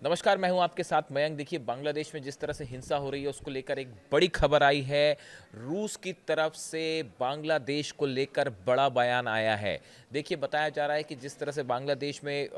नमस्कार, मैं हूं आपके साथ मयंक। देखिए, बांग्लादेश में जिस तरह से हिंसा हो रही है उसको लेकर एक बड़ी खबर आई है। रूस की तरफ से बांग्लादेश को लेकर बड़ा बयान आया है। देखिए, बताया जा रहा है कि जिस तरह से बांग्लादेश में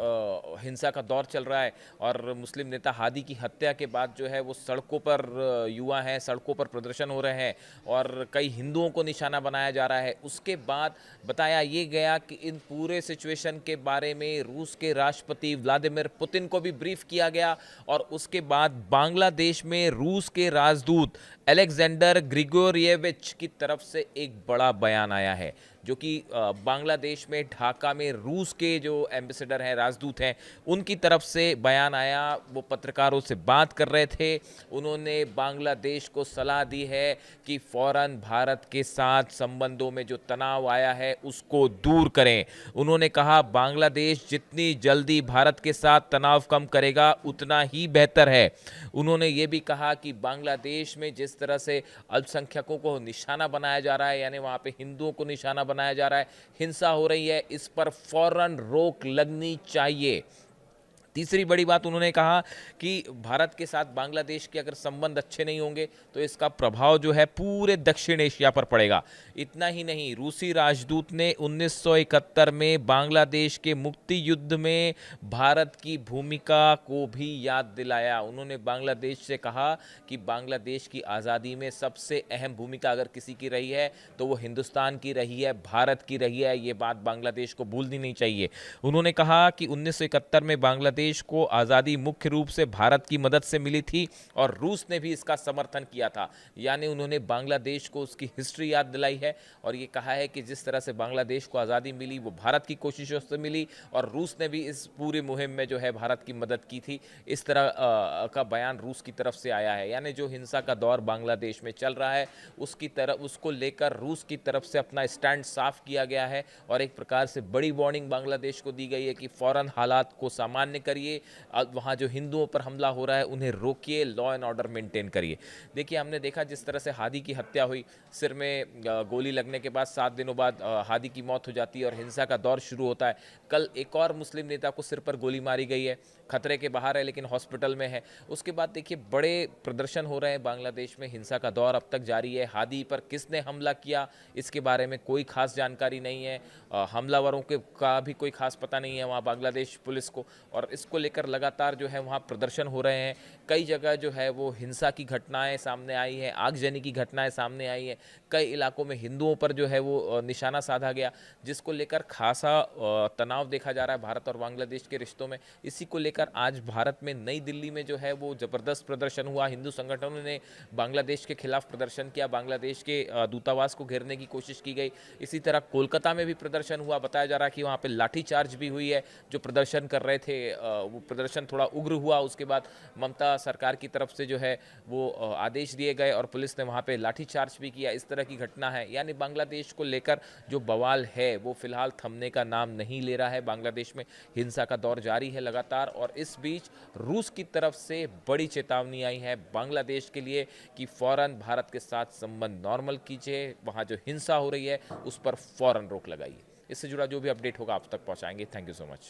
हिंसा का दौर चल रहा है और मुस्लिम नेता हादी की हत्या के बाद जो है वो सड़कों पर युवा हैं, सड़कों पर प्रदर्शन हो रहे हैं और कई हिंदुओं को निशाना बनाया जा रहा है। उसके बाद बताया ये गया कि इन पूरे सिचुएशन के बारे में रूस के राष्ट्रपति व्लादिमीर पुतिन को भी ब्रीफ किया गया और उसके बाद बांग्लादेश में रूस के राजदूत अलेक्जेंडर ग्रिगोरिएविच की तरफ से एक बड़ा बयान आया है, जो कि बांग्लादेश में ढाका में रूस के जो एम्बेसडर हैं, राजदूत हैं, उनकी तरफ से बयान आया। वो पत्रकारों से बात कर रहे थे। उन्होंने बांग्लादेश को सलाह दी है कि फौरन भारत के साथ संबंधों में जो तनाव आया है उसको दूर करें। उन्होंने कहा बांग्लादेश जितनी जल्दी भारत के साथ तनाव कम करेगा उतना ही बेहतर है। उन्होंने ये भी कहा कि बांग्लादेश में जिस तरह से अल्पसंख्यकों को निशाना बनाया जा रहा है, यानी वहाँ पे हिंदुओं को निशाना बनाया जा रहा है, हिंसा हो रही है, इस पर फौरन रोक लगनी चाहिए। तीसरी बड़ी बात उन्होंने कहा कि भारत के साथ बांग्लादेश के अगर संबंध अच्छे नहीं होंगे तो इसका प्रभाव जो है पूरे दक्षिण एशिया पर पड़ेगा। इतना ही नहीं, रूसी राजदूत ने 1971 में बांग्लादेश के मुक्ति युद्ध में भारत की भूमिका को भी याद दिलाया। उन्होंने बांग्लादेश से कहा कि बांग्लादेश की आज़ादी में सबसे अहम भूमिका अगर किसी की रही है तो वो हिंदुस्तान की रही है, भारत की रही है। ये बात बांग्लादेश को भूलनी नहीं चाहिए। उन्होंने कहा कि 1971 में बांग्लादेश को आज़ादी मुख्य रूप से भारत की मदद से मिली थी और रूस ने भी इसका समर्थन किया था। यानी उन्होंने बांग्लादेश को उसकी हिस्ट्री याद दिलाई है और ये कहा है कि जिस तरह से बांग्लादेश को आज़ादी मिली वो भारत की कोशिशों से मिली और रूस ने भी इस पूरी मुहिम में जो है भारत की मदद की थी। इस तरह का बयान रूस की तरफ से आया है। यानी जो हिंसा का दौर बांग्लादेश में चल रहा है उसकी तरफ, उसको लेकर रूस की तरफ से अपना स्टैंड साफ किया गया है और एक प्रकार से बड़ी वार्निंग बांग्लादेश को दी गई है कि फौरन हालात को सामान्य करिए। वहाँ जो हिंदुओं पर हमला हो रहा है उन्हें रोकिए, लॉ एंड ऑर्डर मेंटेन करिए। देखिए, हमने देखा जिस तरह से हादी की हत्या हुई, सिर में गोली लगने के बाद 7 दिनों बाद हादी की मौत हो जाती है और हिंसा का दौर शुरू होता है। कल एक और मुस्लिम नेता को सिर पर गोली मारी गई है, खतरे के बाहर है लेकिन हॉस्पिटल में है। उसके बाद देखिए बड़े प्रदर्शन हो रहे हैं बांग्लादेश में। हिंसा का दौर अब तक जारी है। हादी पर किसने हमला किया इसके बारे में कोई खास जानकारी नहीं है। हमलावरों के का भी कोई खास पता नहीं है वहाँ बांग्लादेश पुलिस को, और इसको लेकर लगातार जो है वहाँ प्रदर्शन हो रहे हैं। कई जगह जो है वो हिंसा की घटनाएं सामने आई हैं, आगजनी की घटनाएं सामने आई हैं। कई इलाकों में हिंदुओं पर जो है वो निशाना साधा गया, जिसको लेकर खासा तनाव देखा जा रहा है भारत और बांग्लादेश के रिश्तों में। इसी को लेकर आज भारत में नई दिल्ली में जो है वो ज़बरदस्त प्रदर्शन हुआ। हिंदू संगठनों ने बांग्लादेश के खिलाफ प्रदर्शन किया, बांग्लादेश के दूतावास को घेरने की कोशिश की गई। इसी तरह कोलकाता में भी प्रदर्शन हुआ। बताया जा रहा है कि वहाँ पे लाठीचार्ज भी हुई है। जो प्रदर्शन कर रहे थे वो प्रदर्शन थोड़ा उग्र हुआ। उसके बाद ममता सरकार की तरफ से जो है वो आदेश दिए गए और पुलिस ने वहाँ पे लाठीचार्ज भी किया। इस तरह की घटना है। यानी बांग्लादेश को लेकर जो बवाल है वो फिलहाल थमने का नाम नहीं ले रहा है। बांग्लादेश में हिंसा का दौर जारी है लगातार, और इस बीच रूस की तरफ से बड़ी चेतावनी आई है बांग्लादेश के लिए कि फौरन भारत के साथ संबंध नॉर्मल कीजिए, वहाँ जो हिंसा हो रही है उस पर फौरन रोक लगाइए। इससे जुड़ा जो भी अपडेट होगा आप तक पहुँचाएंगे। Thank you so much.